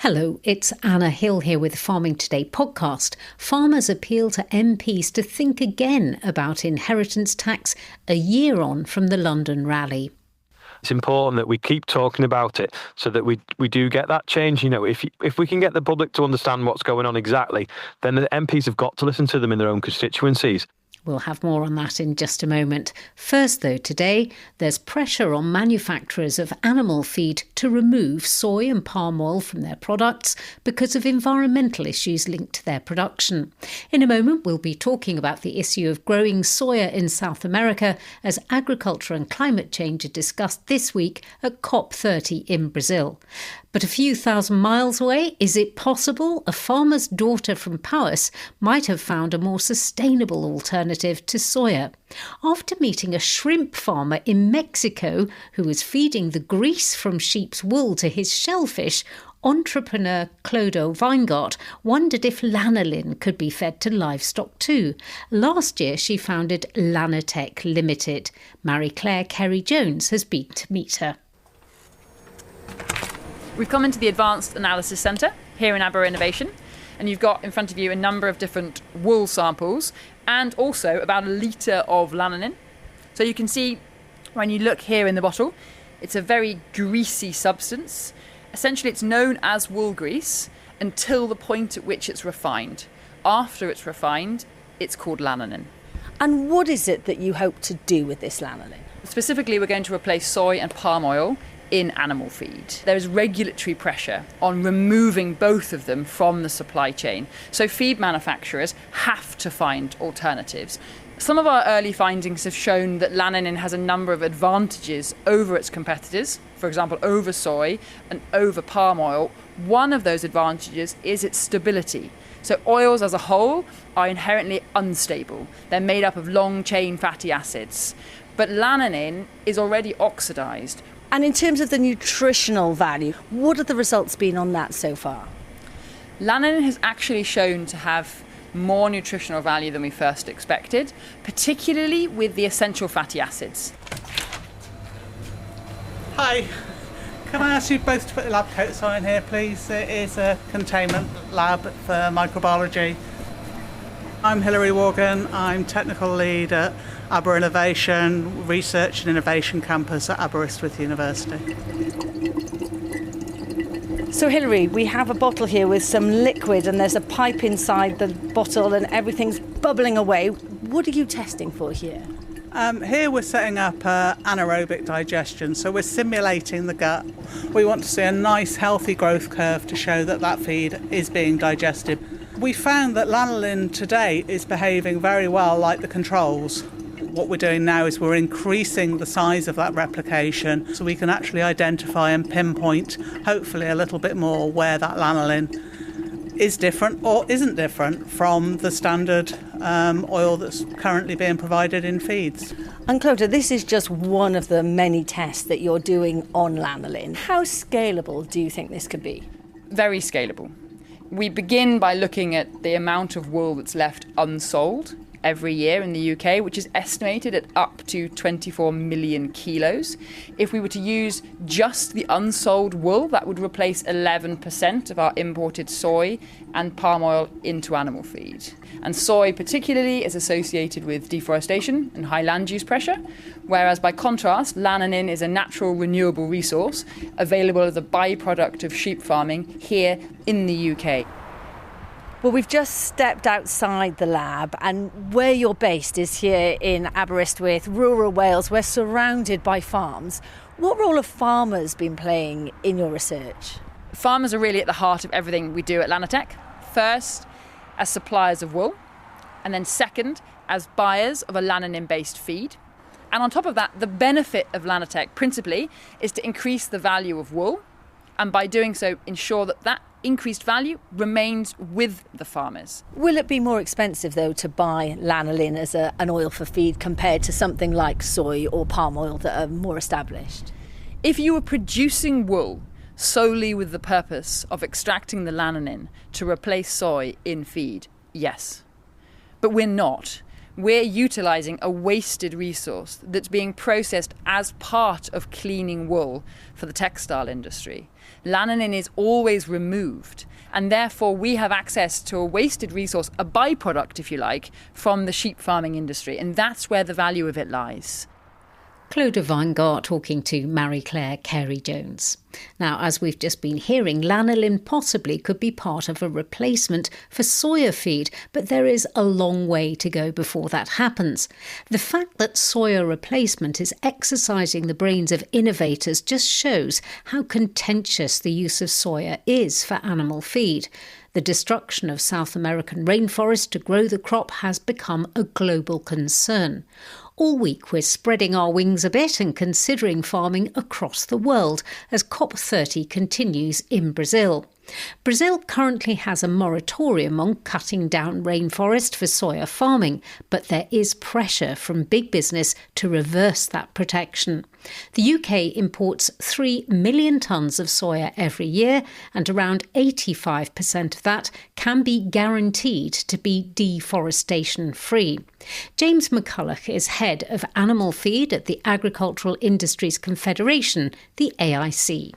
Hello, it's Anna Hill here with the Farming Today podcast. Farmers appeal to MPs to think again about inheritance tax a year on from the London rally. It's important that we keep talking about it so that we do get that change. You know, if we can get the public to understand what's going on exactly, then the MPs have got to listen to them in their own constituencies. We'll have more on that in just a moment. First, though, today, there's pressure on manufacturers of animal feed to remove soy and palm oil from their products because of environmental issues linked to their production. In a moment, we'll be talking about the issue of growing soya in South America as agriculture and climate change are discussed this week at COP30 in Brazil. But a few thousand miles away, is it possible a farmer's daughter from Powys might have found a more sustainable alternative to soya? After meeting a shrimp farmer in Mexico who was feeding the grease from sheep's wool to his shellfish, entrepreneur Clodo Weingart wondered if lanolin could be fed to livestock too. Last year she founded Lanotech Limited. Marie-Claire Kerry-Jones has been to meet her. We've come into the Advanced Analysis Centre here in Aber Innovation, and you've got in front of you a number of different wool samples and also about a litre of lanolin. So you can see when you look here in the bottle, it's a very greasy substance. Essentially, it's known as wool grease until the point at which it's refined. After it's refined, it's called lanolin. And what is it that you hope to do with this lanolin? Specifically, we're going to replace soy and palm oil in animal feed. There is regulatory pressure on removing both of them from the supply chain. So feed manufacturers have to find alternatives. Some of our early findings have shown that lanolin has a number of advantages over its competitors, for example, over soy and over palm oil. One of those advantages is its stability. So oils as a whole are inherently unstable. They're made up of long chain fatty acids. But lanolin is already oxidized. And in terms of the nutritional value, what have the results been on that so far? Lanolin has actually shown to have more nutritional value than we first expected, particularly with the essential fatty acids. Hi, can I ask you both to put the lab coats on here, please? It is a containment lab for microbiology. I'm Hilary Morgan, I'm technical lead at Aber Innovation, Research and Innovation Campus at Aberystwyth University. So Hilary, we have a bottle here with some liquid and there's a pipe inside the bottle and everything's bubbling away. What are you testing for here? Here we're setting up anaerobic digestion, so we're simulating the gut. We want to see a nice healthy growth curve to show that that feed is being digested. We found that lanolin today is behaving very well like the controls. What we're doing now is we're increasing the size of that replication so we can actually identify and pinpoint, hopefully a little bit more, where that lanolin is different or isn't different from the standard oil that's currently being provided in feeds. And Clodagh, this is just one of the many tests that you're doing on lanolin. How scalable do you think this could be? Very scalable. We begin by looking at the amount of wool that's left unsold every year in the UK, which is estimated at up to 24 million kilos. If we were to use just the unsold wool, that would replace 11% of our imported soy and palm oil into animal feed. And soy particularly is associated with deforestation and high land use pressure, whereas by contrast, lanolin is a natural renewable resource available as a byproduct of sheep farming here in the UK. Well, we've just stepped outside the lab and where you're based is here in Aberystwyth, rural Wales. We're surrounded by farms. What role have farmers been playing in your research? Farmers are really at the heart of everything we do at Lanotech. First, as suppliers of wool, and then second, as buyers of a lanolin-based feed. And on top of that, the benefit of Lanotech principally is to increase the value of wool, and by doing so, ensure that that increased value remains with the farmers. Will it be more expensive, though, to buy lanolin as an oil for feed compared to something like soy or palm oil that are more established? If you were producing wool solely with the purpose of extracting the lanolin to replace soy in feed, yes. But we're not. We're utilising a wasted resource that's being processed as part of cleaning wool for the textile industry. lanolin is always removed. And therefore we have access to a wasted resource, a byproduct, if you like, from the sheep farming industry. And that's where the value of it lies. Clodagh Weingart talking to Marie-Claire Carey-Jones. Now, as we've just been hearing, lanolin possibly could be part of a replacement for soya feed, but there is a long way to go before that happens. The fact that soya replacement is exercising the brains of innovators just shows how contentious the use of soya is for animal feed. The destruction of South American rainforest to grow the crop has become a global concern. All week we're spreading our wings a bit and considering farming across the world as COP30 continues in Brazil. Brazil currently has a moratorium on cutting down rainforest for soya farming, but there is pressure from big business to reverse that protection. The UK imports 3 million tonnes of soya every year, and around 85% of that can be guaranteed to be deforestation-free. James McCulloch is head of animal feed at the Agricultural Industries Confederation, the AIC.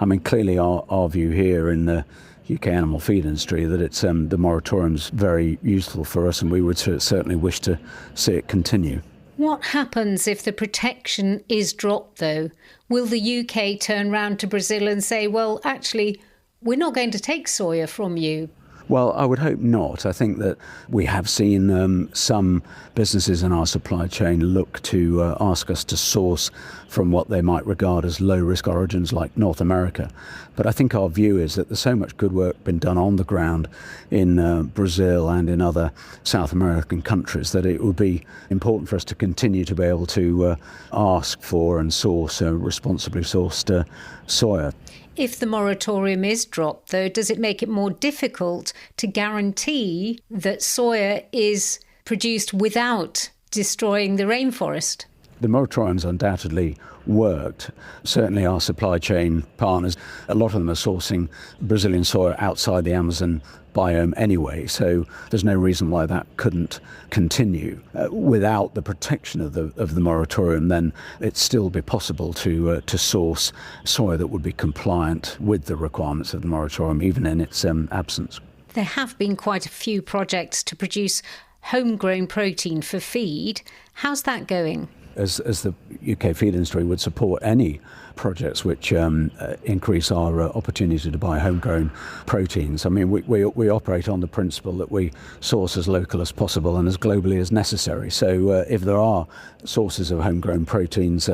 I mean, clearly our view here in the UK animal feed industry that it's the moratorium's very useful for us, and we would certainly wish to see it continue. What happens if the protection is dropped, though? Will the UK turn round to Brazil and say, well, actually, we're not going to take soya from you? Well, I would hope not. I think that we have seen some businesses in our supply chain look to ask us to source from what they might regard as low-risk origins like North America. But I think our view is that there's so much good work been done on the ground in Brazil and in other South American countries that it would be important for us to continue to be able to ask for and source responsibly sourced soya. If the moratorium is dropped, though, does it make it more difficult to guarantee that soya is produced without destroying the rainforest? The moratorium's undoubtedly worked. Certainly our supply chain partners, a lot of them are sourcing Brazilian soya outside the Amazon biome anyway, so there's no reason why that couldn't continue. Without the protection of the moratorium, then it'd still be possible to source soya that would be compliant with the requirements of the moratorium, even in its absence. There have been quite a few projects to produce homegrown protein for feed. How's that going? As the UK feed industry would support any projects which increase our opportunity to buy homegrown proteins. I mean, we operate on the principle that we source as local as possible and as globally as necessary. So if there are sources of homegrown proteins,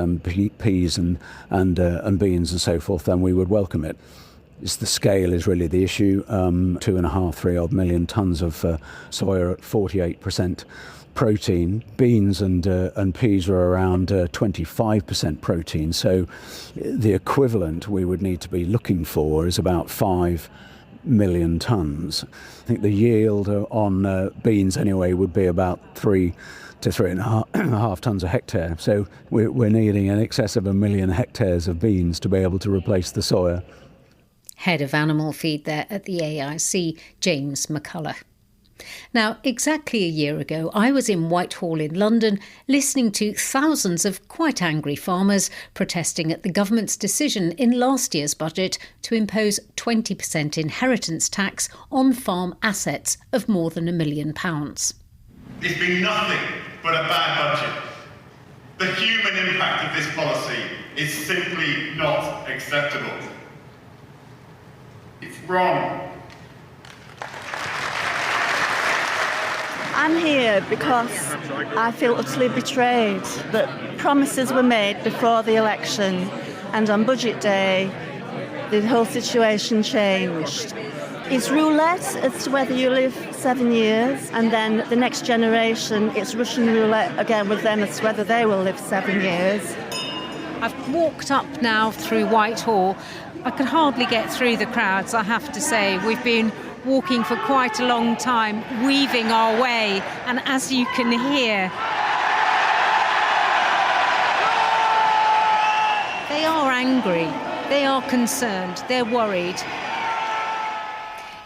peas and beans and so forth, then we would welcome it. The scale is really the issue. 2.5–3 million tonnes of soya at 48% protein. Beans and peas are around 25% protein. So the equivalent we would need to be looking for is about 5 million tonnes. I think the yield on beans anyway would be about 3 to 3.5 tonnes a hectare. So we're needing in excess of 1 million hectares of beans to be able to replace the soya. Head of animal feed there at the AIC, James McCulloch. Now, exactly a year ago, I was in Whitehall in London listening to thousands of quite angry farmers protesting at the government's decision in last year's budget to impose 20% inheritance tax on farm assets of more than £1 million. It's been nothing but a bad budget. The human impact of this policy is simply not acceptable. It's wrong. I'm here because I feel utterly betrayed that promises were made before the election, and on budget day the whole situation changed. It's roulette as to whether you live 7 years, and then the next generation, it's Russian roulette again with them as to whether they will live 7 years. I've walked up now through Whitehall. I could hardly get through the crowds, I have to say. We've been walking for quite a long time, weaving our way, and as you can hear, they are angry, they are concerned, they're worried.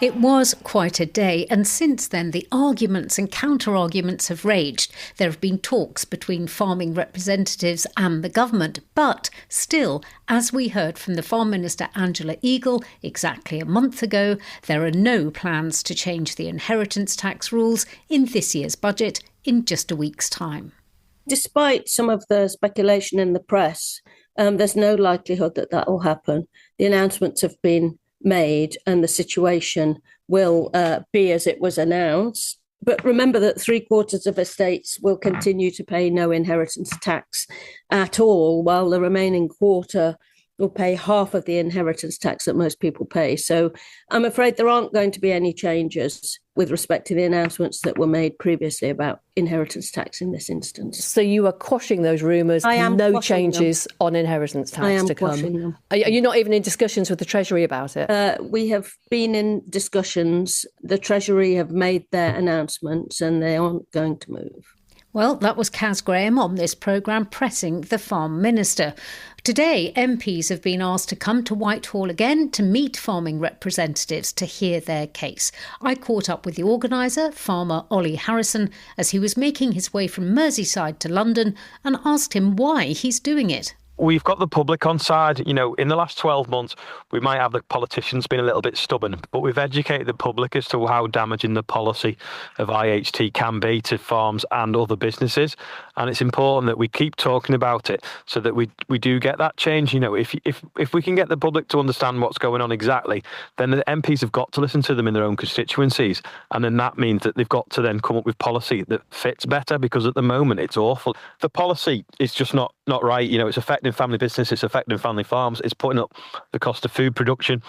It was quite a day, and since then the arguments and counter-arguments have raged. There have been talks between farming representatives and the government, but still, as we heard from the Farm Minister Angela Eagle exactly a month ago, there are no plans to change the inheritance tax rules in this year's budget in just a week's time. Despite some of the speculation in the press, there's no likelihood that that will happen. The announcements have been made and the situation will be as it was announced. But remember that 3/4 of estates will continue to pay no inheritance tax at all, while the remaining quarter will pay half of the inheritance tax that most people pay. So I'm afraid there aren't going to be any changes with respect to the announcements that were made previously about inheritance tax in this instance. So you are quashing those rumours, no changes on inheritance tax to come? I am quashing them. Are you not even in discussions with the Treasury about it? We have been in discussions. The Treasury have made their announcements and they aren't going to move. Well, that was Kaz Graham on this programme pressing the Farm Minister. Today, MPs have been asked to come to Whitehall again to meet farming representatives to hear their case. I caught up with the organiser, farmer Ollie Harrison, as he was making his way from Merseyside to London and asked him why he's doing it. We've got the public on side. You know, in the last 12 months, we might have the politicians been a little bit stubborn, but we've educated the public as to how damaging the policy of IHT can be to farms and other businesses. And it's important that we keep talking about it so that we do get that change. You know, if we can get the public to understand what's going on exactly, then the MPs have got to listen to them in their own constituencies. And then that means that they've got to then come up with policy that fits better, because at the moment it's awful. The policy is just not right. You know, it's affecting family business, it's affecting family farms, it's putting up the cost of food production.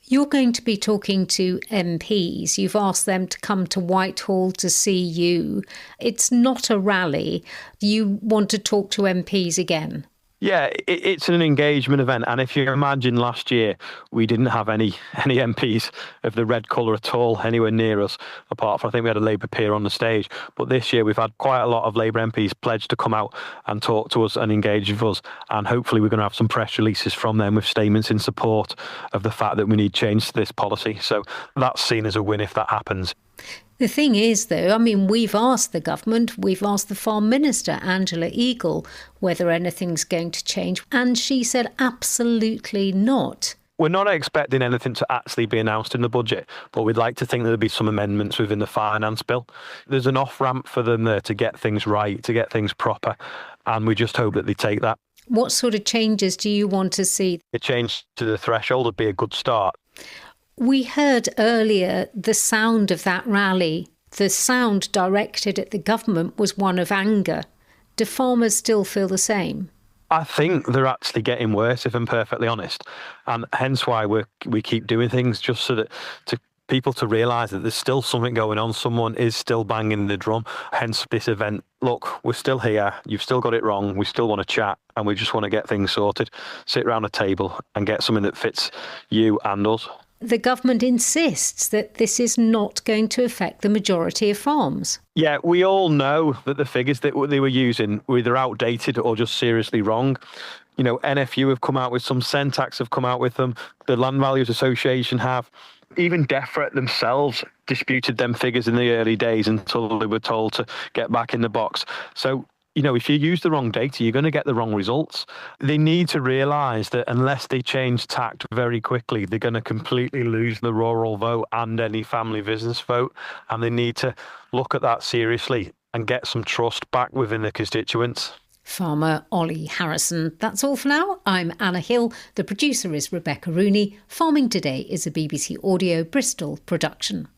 You're going to be talking to MPs. You've asked them to come to Whitehall to see you. It's not a rally. You want to talk to MPs again? Yeah, it's an engagement event. And if you imagine last year, we didn't have any MPs of the red colour at all anywhere near us, apart from I think we had a Labour peer on the stage. But this year we've had quite a lot of Labour MPs pledge to come out and talk to us and engage with us. And hopefully we're going to have some press releases from them with statements in support of the fact that we need change to this policy. So that's seen as a win if that happens. The thing is, though, I mean, we've asked the government, we've asked the Farm Minister, Angela Eagle, whether anything's going to change. And she said absolutely not. We're not expecting anything to actually be announced in the budget, but we'd like to think there'll be some amendments within the finance bill. There's an off-ramp for them there to get things right, to get things proper, and we just hope that they take that. What sort of changes do you want to see? A change to the threshold would be a good start. We heard earlier the sound of that rally. The sound directed at the government was one of anger. Do farmers still feel the same? I think they're actually getting worse, if I'm perfectly honest. And hence why we keep doing things, just so that to people to realise that there's still something going on. Someone is still banging the drum. Hence this event. Look, we're still here. You've still got it wrong. We still want to chat and we just want to get things sorted, sit around a table and get something that fits you and us. The government insists that this is not going to affect the majority of farms. Yeah, we all know that the figures that they were using were either outdated or just seriously wrong. You know, NFU have come out with some, Centax have come out with them, the Land Values Association have. Even DEFRA themselves disputed them figures in the early days until they were told to get back in the box. So, you know, if you use the wrong data, you're going to get the wrong results. They need to realise that unless they change tact very quickly, they're going to completely lose the rural vote and any family business vote. And they need to look at that seriously and get some trust back within the constituents. Farmer Ollie Harrison. That's all for now. I'm Anna Hill. The producer is Rebecca Rooney. Farming Today is a BBC Audio Bristol production.